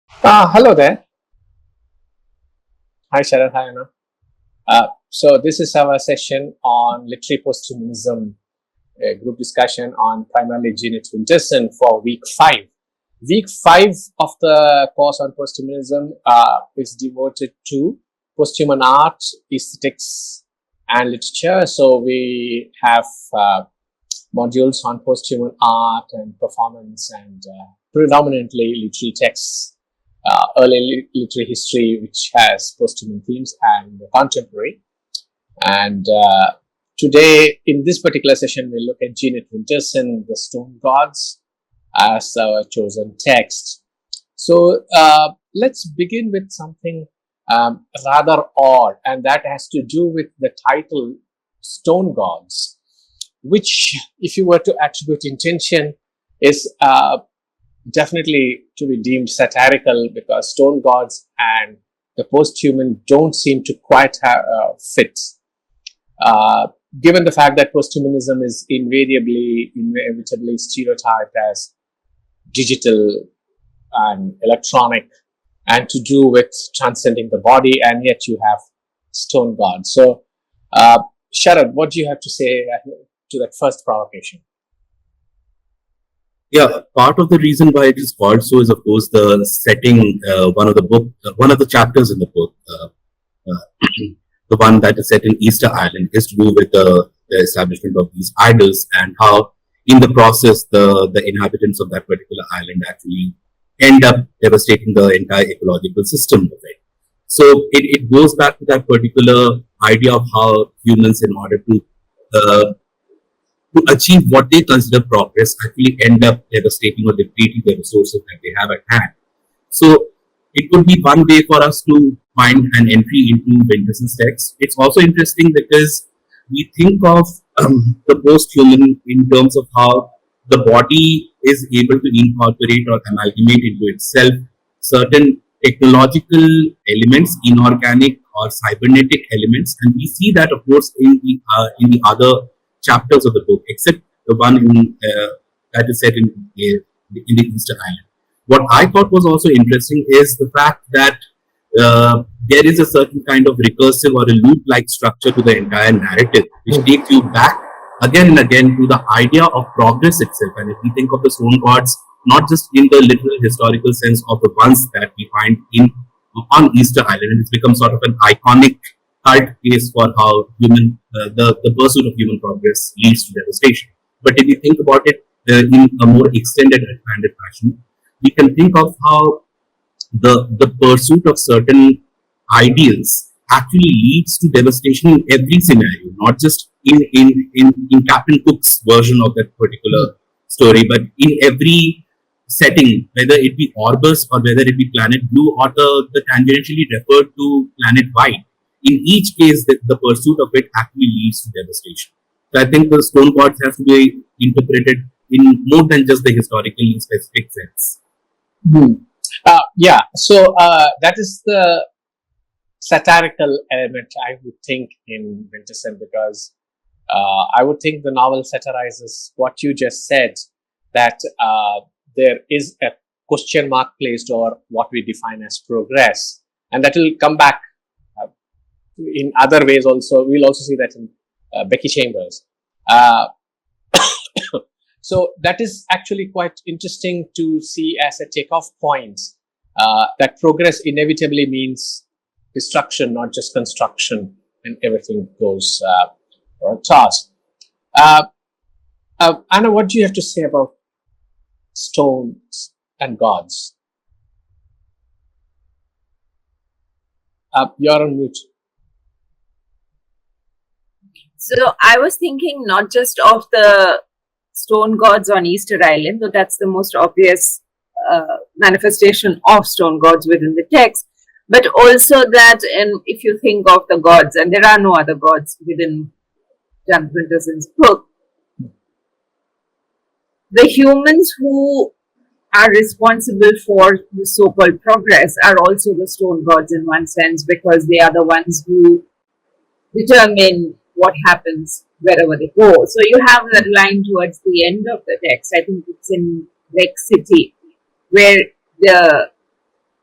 Hello there. Hi, Sharat. Hi, Anna. So this is our session on literary posthumanism, a group discussion on primarily Jeanette Winterson for week 5. Week 5 of the course on posthumanism is devoted to posthuman art, aesthetics, and literature. So we have modules on posthuman art and performance and predominantly literary texts, early literary history, which has posthuman themes, and contemporary. And today, in this particular session, we'll look at Jeanette Winterson, The Stone Gods, as our chosen text. So let's begin with something rather odd, and that has to do with the title Stone Gods, which, if you were to attribute intention, is definitely to be deemed satirical, because stone gods and the posthuman don't seem to quite fit. Given the fact that posthumanism is inevitably stereotyped as digital and electronic and to do with transcending the body, and yet you have stone gods. So, Sharad, what do you have to say to that first provocation? Yeah, part of the reason why it is called so is, of course, the setting. One of the chapters in the book, the one that is set in Easter Island, is to do with the establishment of these idols and how, in the process, the inhabitants of that particular island actually end up devastating the entire ecological system of it. So it goes back to that particular idea of how humans, in order uh, to achieve what they consider progress, actually end up devastating or depleting the resources that they have at hand. So it could be one way for us to find an entry into Winterson's text. It's also interesting because we think of the post-human in terms of how the body is able to incorporate or amalgamate into itself certain technological elements, inorganic or cybernetic elements, and we see that, of course, in the other chapters of the book, except the one that is set in the Easter Island. What I thought was also interesting is the fact that there is a certain kind of recursive or a loop-like structure to the entire narrative, which takes you back again and again to the idea of progress itself. And if we think of the stone gods, not just in the literal historical sense of the ones that we find in on Easter Island, and it's become sort of an iconic cult case for how the pursuit of human progress leads to devastation. But if you think about it in a more extended and expanded fashion, we can think of how the pursuit of certain ideals actually leads to devastation in every scenario, not just in Captain Cook's version of that particular story, but in every setting, whether it be Orbis or whether it be Planet Blue or the tangentially referred to Planet White. In each case, the pursuit of it actually leads to devastation. So I think the stone gods have to be interpreted in more than just the historically specific sense. Hmm. Yeah, so that is the satirical element, I would think, in Winterson, because I would think the novel satirizes what you just said, that there is a question mark placed over what we define as progress, and that will come back in other ways also. We'll also see that in Becky Chambers. Uh, so that is actually quite interesting to see as a takeoff point, that progress inevitably means destruction, not just construction, and everything goes or toss. Uh, Anna, what do you have to say about stones and gods? You're on mute. So I was thinking not just of the stone gods on Easter Island, though that's the most obvious manifestation of stone gods within the text, but also that, and if you think of the gods, and there are no other gods within Jonathan Winterson's book, the humans who are responsible for the so-called progress are also the stone gods in one sense, because they are the ones who determine what happens wherever they go. So you have that line towards the end of the text. I think it's in Lake City, where the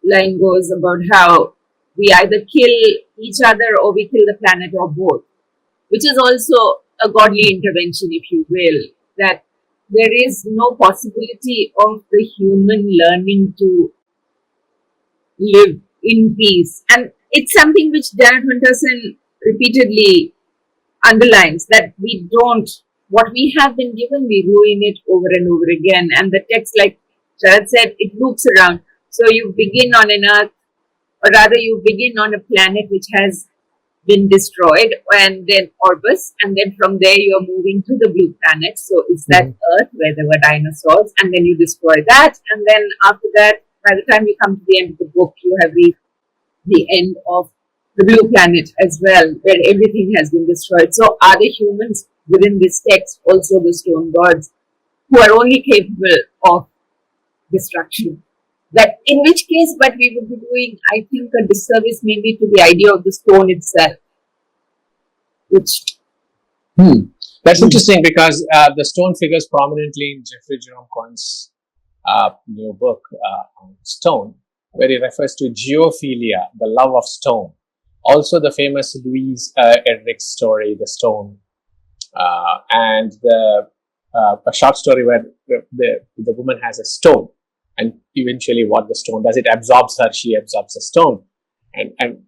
line goes about how we either kill each other or we kill the planet or both, which is also a godly intervention, if you will, that there is no possibility of the human learning to live in peace. And it's something which Janet Winterson repeatedly underlines, that we don't, what we have been given, we ruin it over and over again. And the text, like Sharad said, it loops around. So you begin on an earth, or rather you begin on a planet which has been destroyed, and then Orbis, and then from there you're moving to the blue planet. So it's that Earth where there were dinosaurs, and then you destroy that, and then after that, by the time you come to the end of the book, you have reached the end of the blue planet as well, where everything has been destroyed. So are the humans within this text also the stone gods, who are only capable of destruction? That in which case, but we would be doing, I think, a disservice maybe to the idea of the stone itself. Which That's interesting, because the stone figures prominently in Jeffrey Jerome Cohen's new book on stone, where he refers to geophilia, the love of stone. Also, the famous Louise Erdrich's story, The Stone, and a short story where the woman has a stone, and eventually what the stone does, it absorbs her, she absorbs the stone. And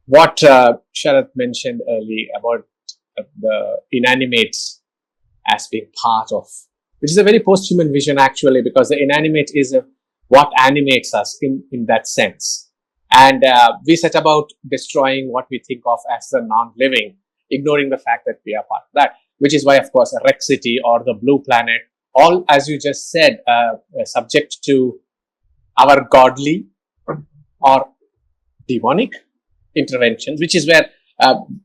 what Sharad mentioned earlier about the inanimates as being part of, which is a very post-human vision actually, because the inanimate is what animates us in that sense. And we set about destroying what we think of as the non-living, ignoring the fact that we are part of that, which is why, of course, Rex City or the Blue Planet, all, as you just said, subject to our godly or demonic interventions, which is where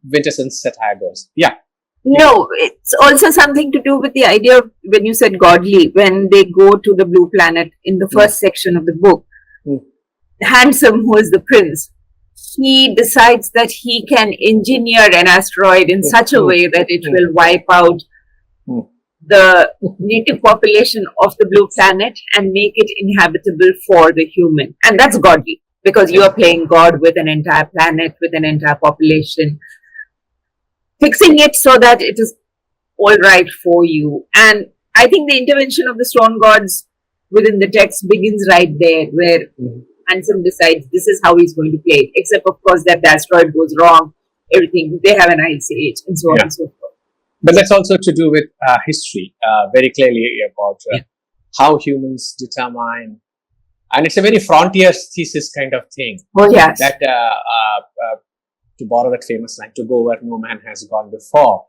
Winterson's satire goes. Yeah. no, it's also something to do with the idea of, when you said godly, when they go to the blue planet in the first section of the book, Handsome, who is the prince, he decides that he can engineer an asteroid in such a way that it will wipe out the native population of the blue planet and make it inhabitable for the human. And that's godly, because you are playing God with an entire planet, with an entire population, fixing it so that it is all right for you. And I think the intervention of the stone gods within the text begins right there, where Handsome decides this is how he's going to play it, except of course that the asteroid goes wrong, everything, they have an ice age, and so on and so forth. But that's also to do with history, very clearly about how humans determine, and it's a very frontier thesis kind of thing. Oh yes. That, to borrow that famous line, to go where no man has gone before.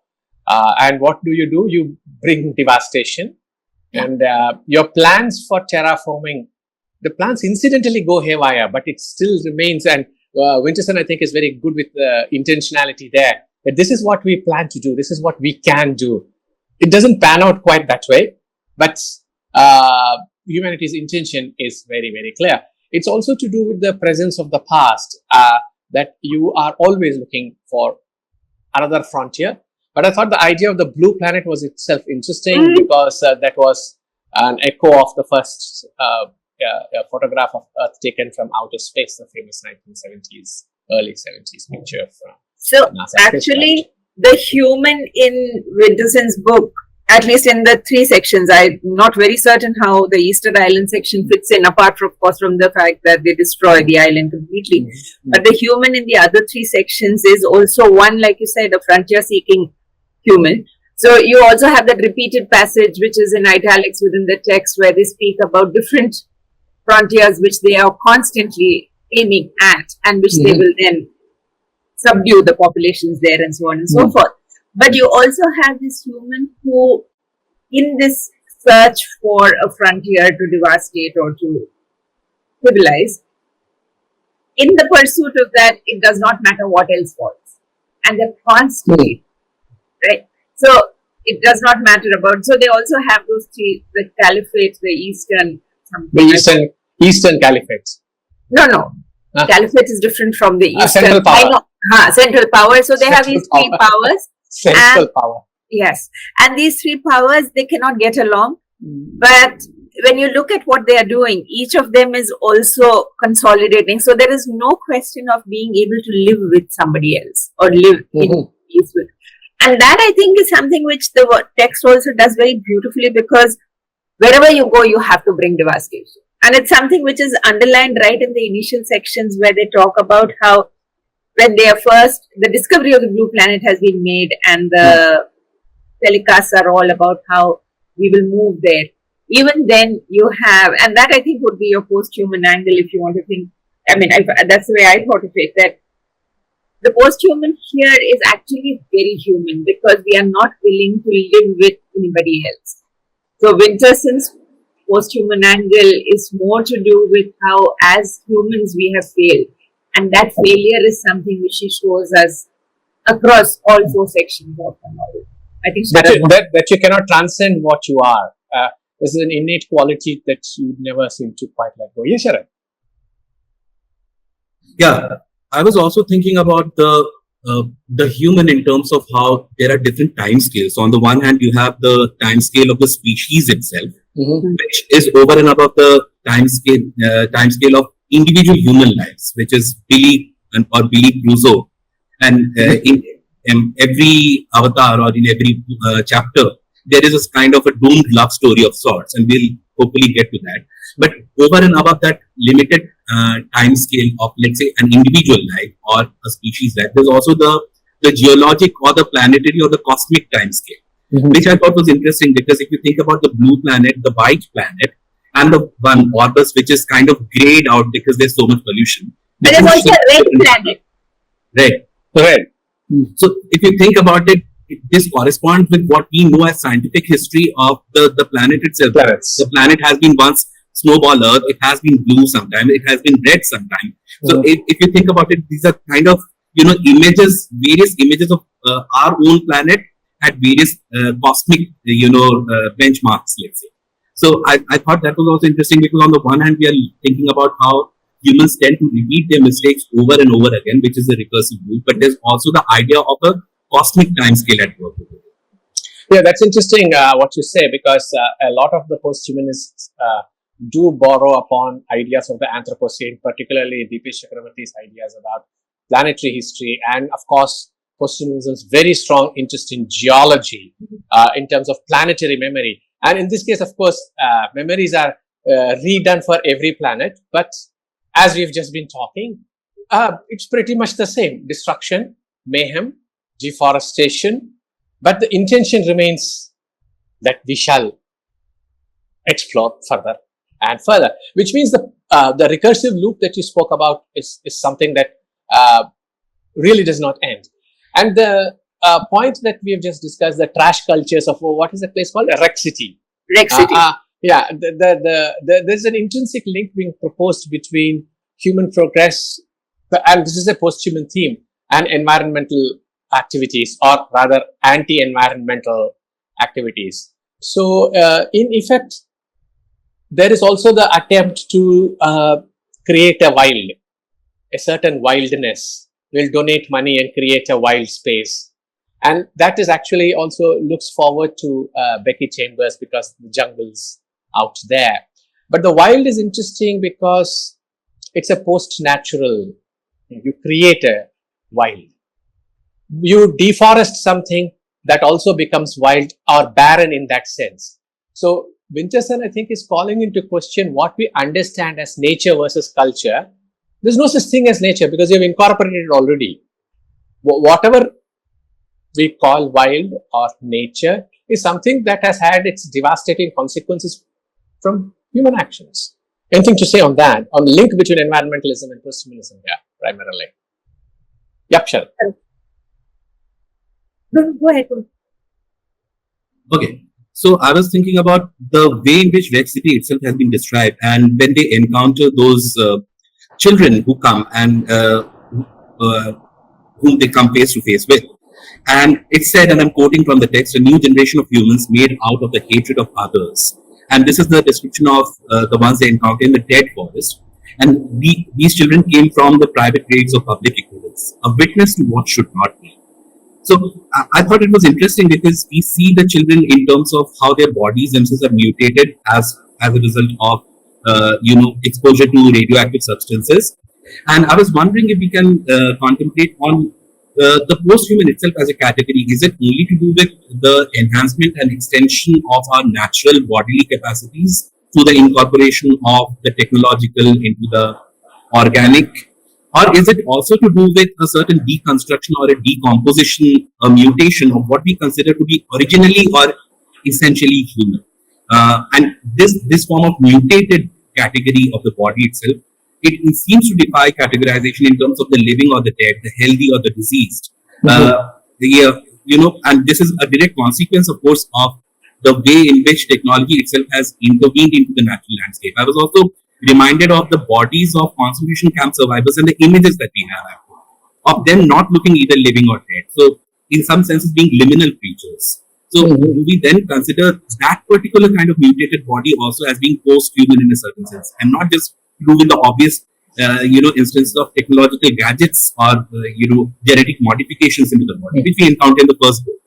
And what do? You bring devastation, and your plans for terraforming, the plans incidentally go haywire, but it still remains. And Winterson, I think, is very good with the intentionality there. That this is what we plan to do. This is what we can do. It doesn't pan out quite that way, but humanity's intention is very, very clear. It's also to do with the presence of the past, that you are always looking for another frontier. But I thought the idea of the blue planet was itself interesting, because that was an echo of the first photograph of Earth taken from outer space, the famous 1970s, early 70s picture from NASA Actually, the human in Winterson's book, at least in the 3 sections, I'm not very certain how the Easter Island section fits in, apart from, of course, from the fact that they destroy the island completely. But the human in the other 3 sections is also one, like you said, a frontier-seeking human. So you also have that repeated passage, which is in italics within the text, where they speak about different frontiers which they are constantly aiming at, and which they will then subdue the populations there, and so on and so forth. But you also have this human who, in this search for a frontier to devastate or to civilize, in the pursuit of that, it does not matter what else falls. And they're constantly, right? So it does not matter about, so they also have those 3, the caliphate, the eastern, the Eastern Caliphate. No. Caliphate is different from the Eastern. Central power. Central power. So they have these 3 powers. Central power. Yes. And these 3 powers, they cannot get along. But when you look at what they are doing, each of them is also consolidating. So there is no question of being able to live with somebody else or live in peace with. And that I think is something which the text also does very beautifully, because wherever you go, you have to bring devastation. And it's something which is underlined right in the initial sections where they talk about how when they are first, the discovery of the blue planet has been made, and the telecasts are all about how we will move there. Even then you have, and that I think would be your post-human angle if you want to think, I mean, that's the way I thought of it, that the post-human here is actually very human, because we are not willing to live with anybody else. So Winterson's post-human angle is more to do with how as humans we have failed. And that failure is something which she shows us across all 4 sections of the novel. I think that you cannot transcend what you are. This is an innate quality that you never seem to quite let go. Yes, Sharan. Yeah, I was also thinking about the human in terms of how there are different time scales. So on the one hand, you have the time scale of the species itself, which is over and above the time scale of individual human lives, which is Billy or Billy Crusoe. And in every avatar or in every chapter, there is a kind of a doomed love story of sorts, and we'll hopefully get to that. But over and above that limited time scale of, let's say, an individual life or a species life, there's also the geologic or the planetary or the cosmic time scale, which I thought was interesting, because if you think about the blue planet, the white planet, and the one Orbis, which is kind of grayed out because there's so much pollution. But there's also a red planet. Red. So if you think about it, this corresponds with what we know as scientific history of the planet itself. Planets. The planet has been once snowball Earth. It has been blue sometime. It has been red sometime. So if you think about it, these are kind of, images, various images of our own planet at various cosmic, benchmarks, let's say. So I thought that was also interesting, because on the one hand, we are thinking about how humans tend to repeat their mistakes over and over again, which is a recursive loop, but there's also the idea of a cosmic time scale at work. Yeah, that's interesting what you say, because a lot of the post-humanists do borrow upon ideas of the Anthropocene, particularly Deepesh Chakravarty's ideas about planetary history, and of course, post-humanism's very strong interest in geology in terms of planetary memory. And in this case, of course, memories are redone for every planet, but as we've just been talking, it's pretty much the same: destruction, mayhem, deforestation, but the intention remains that we shall explore further and further, which means the recursive loop that you spoke about is something that really does not end. And the point that we have just discussed, the trash cultures of, what is the place called? Rex City. Yeah, there's an intrinsic link being proposed between human progress, and this is a post-human theme, and environmental activities, or rather anti-environmental activities. So in effect, there is also the attempt to create a certain wildness. We'll donate money and create a wild space. And that is actually also looks forward to Becky Chambers, because the jungle's out there. But the wild is interesting because it's a post-natural. You create a wild. You deforest something that also becomes wild or barren in that sense. So Winterson, I think, is calling into question what we understand as nature versus culture. There's no such thing as nature, because you've incorporated it already. Whatever we call wild or nature is something that has had its devastating consequences from human actions. Anything to say on that, on the link between environmentalism and posthumanism? Yeah, primarily. Yep, sure. Go ahead. Okay. So I was thinking about the way in which Rex City itself has been described, and when they encounter those children who come and whom they come face to face with. And it said, and I'm quoting from the text, a new generation of humans made out of the hatred of others. And this is the description of the ones they encounter in the dead forest. And these children came from the private graves of public ignorance, a witness to what should not be. So I thought it was interesting, because we see the children in terms of how their bodies themselves are mutated as as a result of exposure to radioactive substances. And I was wondering if we can contemplate on the post-human itself as a category. Is it only to do with the enhancement and extension of our natural bodily capacities through the incorporation of the technological into the organic? Or is it also to do with a certain deconstruction or a decomposition, a mutation of what we consider to be originally or essentially human? And this form of mutated category of the body itself, it seems to defy categorization in terms of the living or the dead, the healthy or the diseased. And this is a direct consequence, of course, of the way in which technology itself has intervened into the natural landscape. I was also reminded of the bodies of concentration camp survivors and the images that we have of them not looking either living or dead. So, in some senses, being liminal creatures. So, do we then consider that particular kind of mutated body also as being post-human in a certain sense, and not just do with the obvious, instances of technological gadgets or genetic modifications into the body, which we encounter in the first book.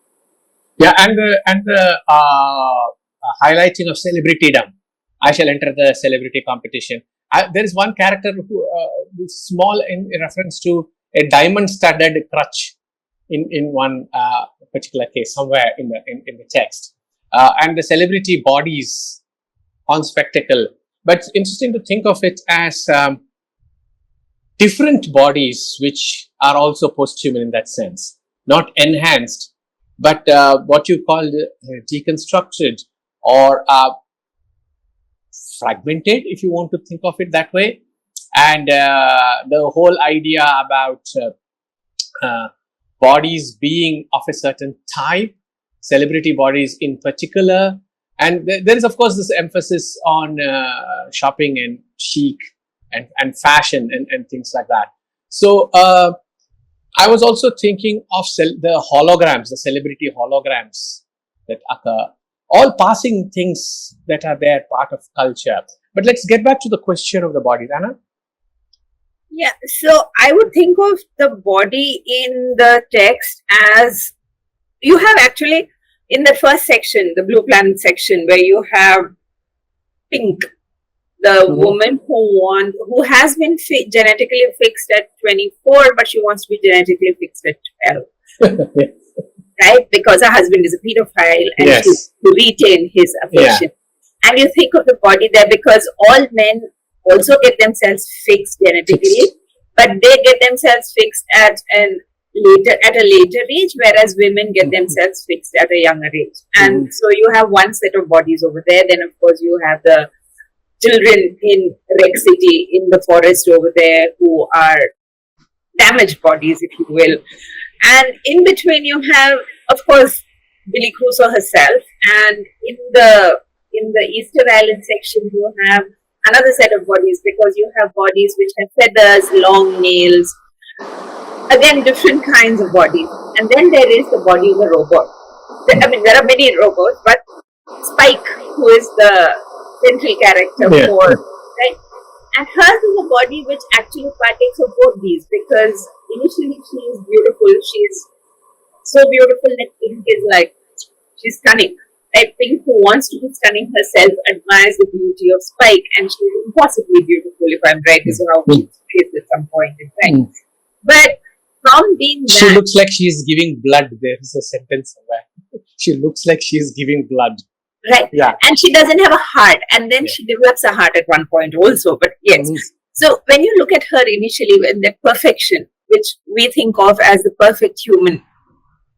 Yeah, and the highlighting of celebritydom. I shall enter the celebrity competition. There is one character who is small in reference to a diamond-studded crutch in one particular case somewhere in the text, and the celebrity bodies on spectacle. But it's interesting to think of it as different bodies which are also post-human in that sense, not enhanced, but what you call deconstructed or fragmented, if you want to think of it that way. And the whole idea about bodies being of a certain type, celebrity bodies in particular. And there is, of course, this emphasis on shopping and chic and fashion and things like that. So I was also thinking of the holograms, the celebrity holograms that occur, all passing things that are there, part of culture. But let's get back to the question of the body, Rana. Yeah, so I would think of the body in the text as you have actually in the first section, the Blue Planet section, where you have Pink, the woman who has been genetically fixed at 24, but she wants to be genetically fixed at 12. Right? Because her husband is a pedophile and to retain his affection. Yeah. And you think of the body there because all men also get themselves fixed genetically, but they get themselves fixed at a later age, whereas women get themselves fixed at a younger age. And so you have one set of bodies over there. Then, of course, you have the children in Rex City in the forest over there who are damaged bodies, if you will. And in between, you have, of course, Billy Crusoe herself. And in the Easter Island section, you have another set of bodies because you have bodies which have feathers, long nails, again, different kinds of bodies. And then there is the body of a robot. I mean, there are many robots, but Spike, who is the central character for, right? And hers is a body which actually partakes of both these because initially she is beautiful. She is so beautiful that Pink is like, she's stunning. Like Pink, who wants to be stunning herself, admires the beauty of Spike, and she's impossibly beautiful, if I'm right, is how she says at some point in time. But from being that, she looks like she's giving blood. There is a sentence somewhere. She looks like she's giving blood. Right. Yeah. And she doesn't have a heart. And then she develops a heart at one point also. But yes. So when you look at her initially in that perfection, which we think of as the perfect human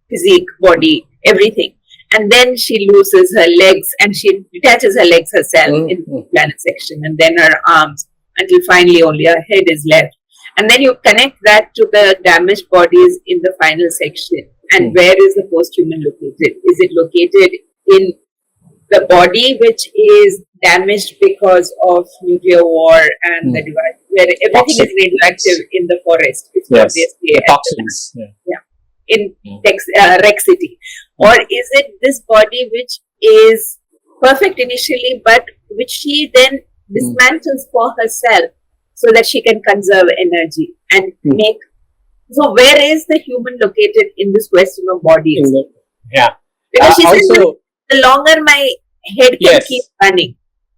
physique, body, everything. And then she loses her legs and she detaches her legs herself in the planet section, and then her arms, until finally only her head is left. And then you connect that to the damaged bodies in the final section. And where is the post-human located? Is it located in the body which is damaged because of nuclear war and the device, where everything is radioactive in the forest? It's obviously the toxins. In Rex City. Or is it this body which is perfect initially, but which she then dismantles for herself so that she can conserve energy and make. So where is the human located in this question of bodies? Yeah. Because she says, the longer my head can keep running,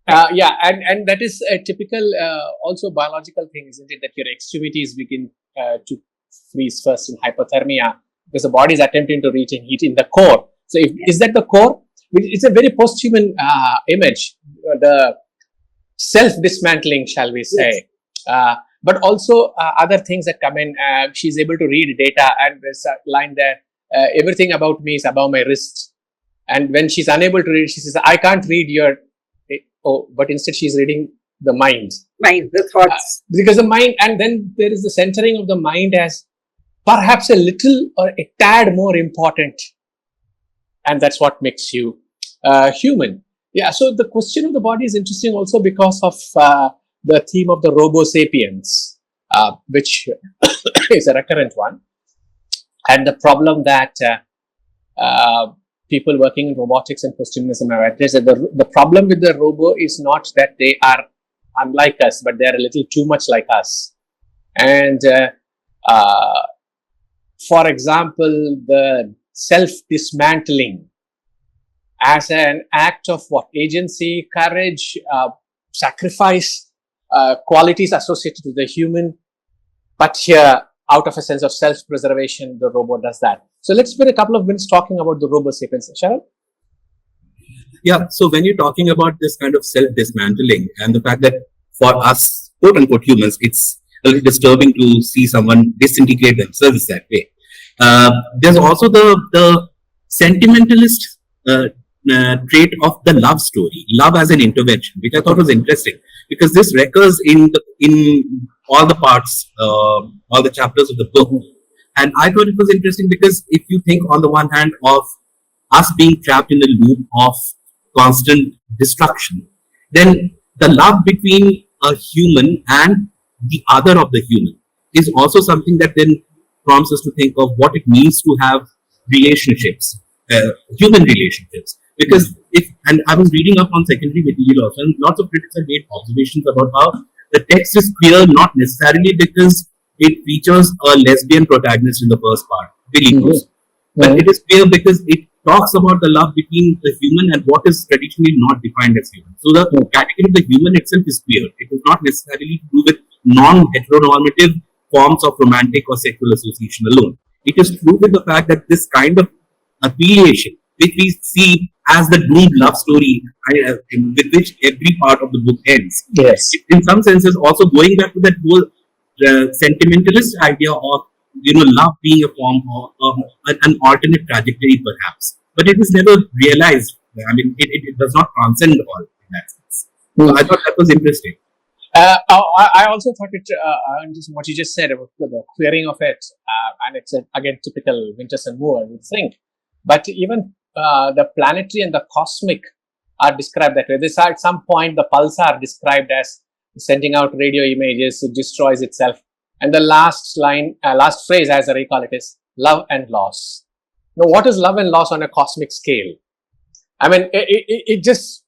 Yeah, and that is a typical also biological thing, isn't it? That your extremities begin to freeze first in hypothermia because the body is attempting to retain heat in the core. So, is that the core? It's a very post-human image. The self-dismantling, shall we say? But also other things that come in. She's able to read data, and there's a line there. Everything about me is above my wrist. And when she's unable to read, she says, "I can't read your." Oh, but instead she's reading the mind. Mind, the thoughts. Because the mind, and then there is the centering of the mind as perhaps a little or a tad more important. And that's what makes you human. Yeah, so the question of the body is interesting also because of the theme of the Robo Sapiens, which is a recurrent one. And the problem that people working in robotics and posthumanism have addressed that the problem with the robo is not that they are unlike us, but they are a little too much like us. And for example, the self-dismantling as an act of what? Agency, courage, sacrifice, qualities associated with the human. But here, out of a sense of self-preservation, the robot does that. So let's spend a couple of minutes talking about the Robo Sapiens. Sharon? Yeah, so when you're talking about this kind of self-dismantling and the fact that for us, quote unquote humans, it's a little disturbing to see someone disintegrate themselves that way. There's also the sentimentalist trait of the love story, love as an intervention, which I thought was interesting because this recurs in all the parts, all the chapters of the book. And I thought it was interesting because if you think on the one hand of us being trapped in a loop of constant destruction, then the love between a human and the other of the human is also something that then prompts us to think of what it means to have relationships, human relationships. Because and I was reading up on secondary material also, and lots of critics have made observations about how the text is queer not necessarily because it features a lesbian protagonist in the first part, Billy Cruz. But it is queer because it talks about the love between the human and what is traditionally not defined as human. So the category of the human itself is queer. It is not necessarily to do with non-heteronormative forms of romantic or sexual association alone. It is true with the fact that this kind of affiliation, which we see as the doomed love story with which every part of the book ends. Yes. In some senses, also going back to that whole sentimentalist idea of love being a form of an alternate trajectory, perhaps, but it is never realized. I mean, it does not transcend all in that sense. So I thought that was interesting. I also thought it, just what you just said about the queering of it, and it's again typical Winterson Moore, I would think. But even the planetary and the cosmic are described that way. This at some point the pulsar described as sending out radio images, it destroys itself. And the last line, last phrase, as I recall it, is love and loss. Now, what is love and loss on a cosmic scale? I mean, it just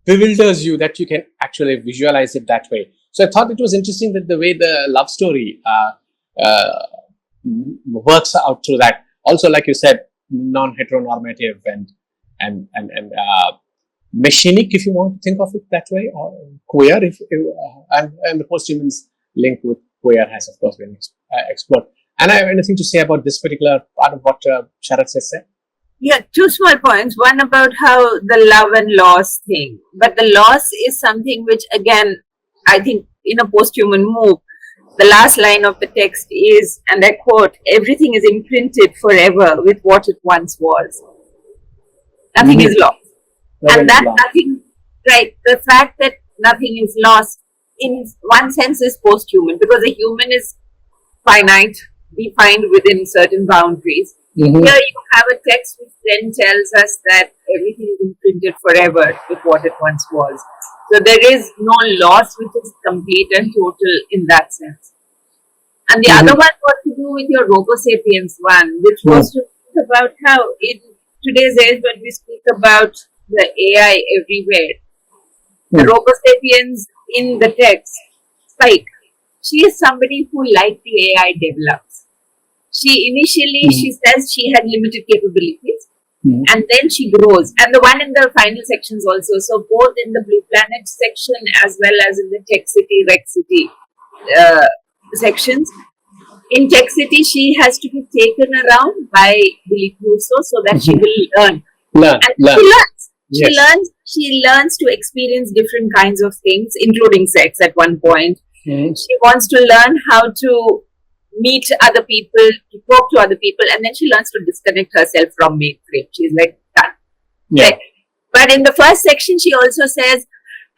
bewilders you that you can actually visualize it that way. So I thought it was interesting that the way the love story works out through that. Also, like you said, non-heteronormative and machinic, if you want to think of it that way, or queer, and the posthumans link with queer has, of course, been explored. And I have anything to say about this particular part of what Sharat has said? Yeah, two small points. One about how the love and loss thing. But the loss is something which, again, I think in a post-human move, the last line of the text is, and I quote, "Everything is imprinted forever with what it once was." Nothing is lost. And that nothing, right, the fact that nothing is lost in one sense is post-human because a human is finite, defined within certain boundaries. Here you have a text which then tells us that everything is imprinted forever with what it once was. So there is no loss which is complete and total in that sense. And the other one was to do with your Robo Sapiens one, which was to think about how in today's age when we speak about the AI everywhere, the Robo Sapiens in the text, Spike, she is somebody who, like the AI, develops. She initially, she says she had limited capabilities. and then she grows. And the one in the final sections also. So both in the Blue Planet section as well as in the Tech City, Rex City sections. In Tech City, she has to be taken around by Billy Crusoe so that she will learn. Learn. She learns. Yes. She learns to experience different kinds of things, including sex at one point. She wants to learn how to meet other people, to talk to other people, and then she learns to disconnect herself from mainframe. She's like, done. Yeah. Like, but in the first section, she also says,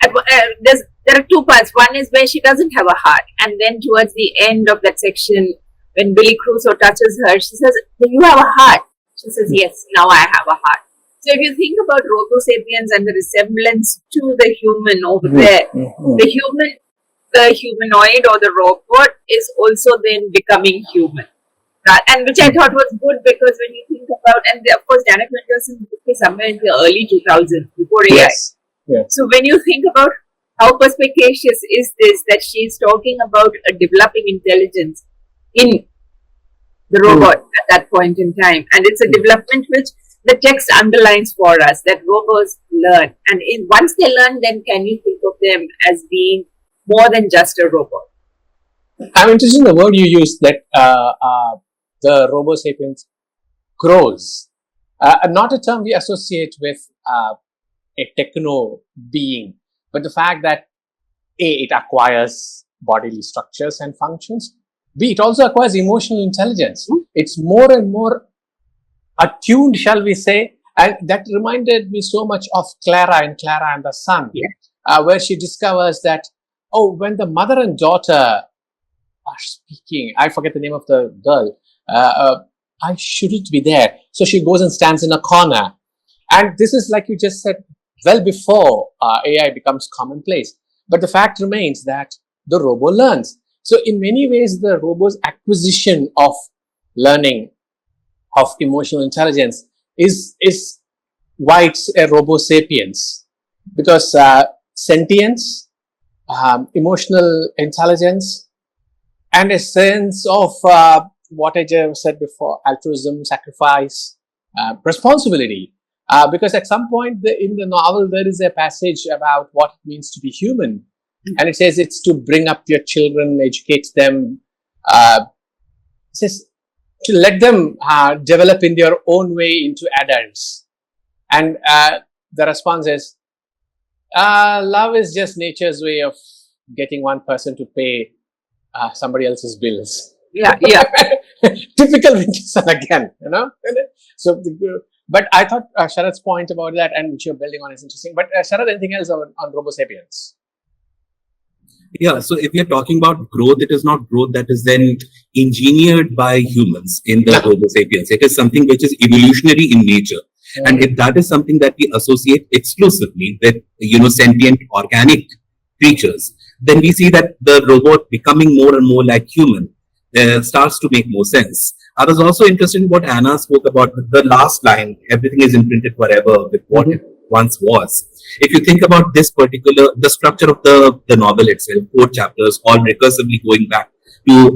there are two parts. One is where she doesn't have a heart, and then towards the end of that section, when Billy Crusoe touches her, she says, "Do you have a heart?" She says, "Yes, now I have a heart." So if you think about Robo Sapiens and the resemblance to the human over there, the humanoid or the robot is also then becoming human. And which I thought was good, because when you think about, and of course Janet Winterson's book is somewhere in the early 2000s, before AI. Yes. Yeah. So when you think about how perspicacious is this, that she's talking about a developing intelligence in the robot at that point in time, and it's a development which the text underlines for us, that robots learn, and once they learn, then can you think of them as being more than just a robot? I'm interested in the word you used, that the Robo Sapiens grows. Not a term we associate with a techno being, but the fact that A, it acquires bodily structures and functions. B, it also acquires emotional intelligence. It's more and more attuned, shall we say, and that reminded me so much of Clara in Clara and the Sun, where she discovers that, when the mother and daughter are speaking, I forget the name of the girl, I shouldn't be there. So she goes and stands in a corner. And this is, like you just said, well before AI becomes commonplace. But the fact remains that the robo learns. So in many ways, the robo's acquisition of learning, of emotional intelligence is why it's a Robo Sapiens. Because sentience, emotional intelligence, and a sense of what I just said before, altruism, sacrifice, responsibility. Because at some point in the novel, there is a passage about what it means to be human. And it says it's to bring up your children, educate them. It says to let them develop in their own way into adults. And the response is, love is just nature's way of getting one person to pay somebody else's bills. Yeah. Typical Winterson again, So, but I thought Sharad's point about that, and which you're building on, is interesting. But Sharad, anything else on Robo Sapiens? Yeah, so if we are talking about growth, it is not growth that is then engineered by humans in the Homo sapiens. It is something which is evolutionary in nature. And if that is something that we associate exclusively with, sentient organic creatures, then we see that the robot becoming more and more like human starts to make more sense. I was also interested in what Anna spoke about, the last line, everything is imprinted forever with what it once was. If you think about this particular, the structure of the novel itself, 4 chapters, all recursively going back to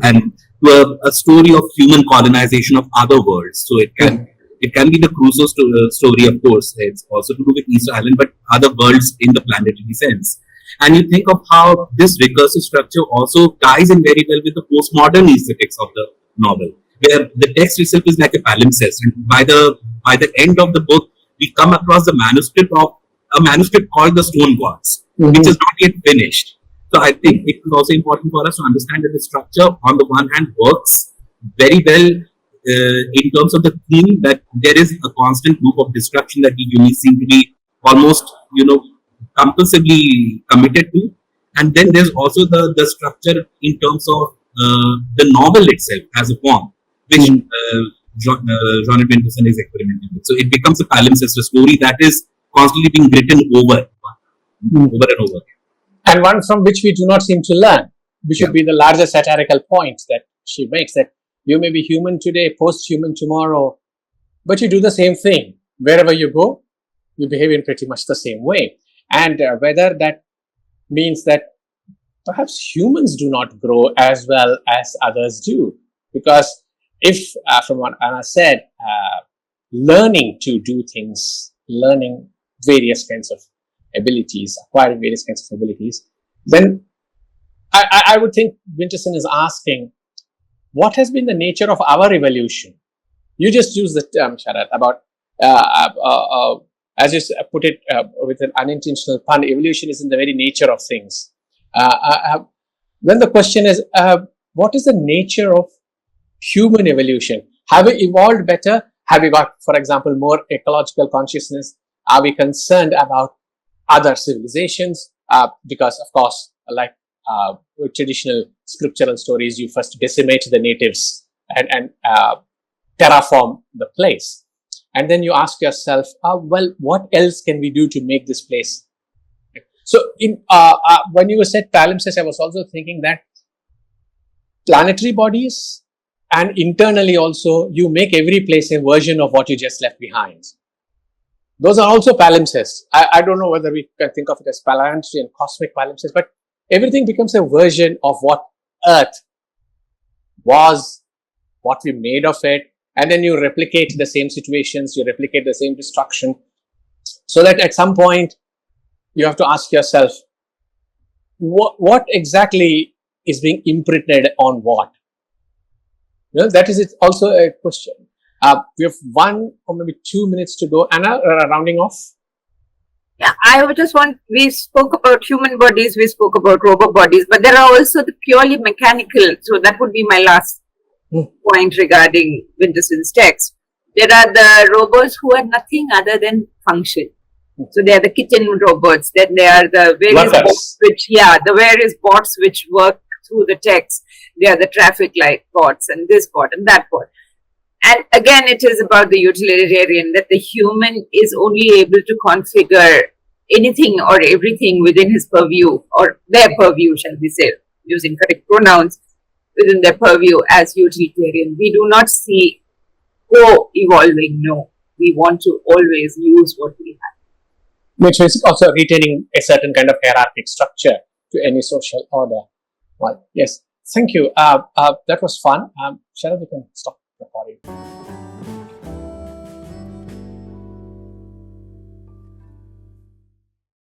a story of human colonization of other worlds. So it can be the Crusoe story, of course. It's also to do with Easter Island, but other worlds in the planetary sense. And you think of how this recursive structure also ties in very well with the postmodern aesthetics of the novel, where the text itself is like a palimpsest. And by the end of the book, we come across a manuscript called The Stone Gods, which is not yet finished. So I think it is also important for us to understand that the structure, on the one hand, works very well in terms of the theme that there is a constant loop of destruction that we humans seem to be almost, compulsively committed to. And then there's also the structure in terms of the novel itself as a form, which Janet Winterson is experimenting with. So it becomes a palimpsest, a story that is constantly being written over and over. And one from which we do not seem to learn, which should be the larger satirical point that she makes, that you may be human today, post-human tomorrow, but you do the same thing. Wherever you go, you behave in pretty much the same way. And whether that means that perhaps humans do not grow as well as others do. Because if, from what Anna said, learning to do things, learning various kinds of abilities, acquiring various kinds of abilities, then I would think Winterson is asking, what has been the nature of our evolution? You just used the term, Sharat, about, as you put it with an unintentional pun, evolution is in the very nature of things. Then the question is, what is the nature of human evolution? Have we evolved better? Have we got, for example, more ecological consciousness? Are we concerned about other civilizations? Because, of course, like with traditional scriptural stories, you first decimate the natives and terraform the place. And then you ask yourself, well, what else can we do to make this place? So when you said palimpsest, I was also thinking that planetary bodies and internally also, you make every place a version of what you just left behind. Those are also palimpsests. I don't know whether we can think of it as planetary and cosmic palimpsests, but everything becomes a version of what Earth was, what we made of it, and then you replicate the same situations, you replicate the same destruction, so that at some point you have to ask yourself, what exactly is being imprinted on what? You know, that is also a question. We have 1 or maybe 2 minutes to go. Anna, rounding off. Yeah, I would just want, we spoke about human bodies, we spoke about robot bodies, but there are also the purely mechanical. So that would be my last point regarding Winterson's text. There are the robots who are nothing other than function. So they are the kitchen robots. Then there are the various bots the various bots which work through the text. They are the traffic light bots and this bot and that bot. And again, it is about the utilitarian, that the human is only able to configure anything or everything within his purview, or their purview, shall we say, using correct pronouns, within their purview as utilitarian. We do not see co-evolving, no. We want to always use what we have. Which is also retaining a certain kind of hierarchic structure to any social order. Well, yes, thank you. That was fun. Sharat, we can stop recording.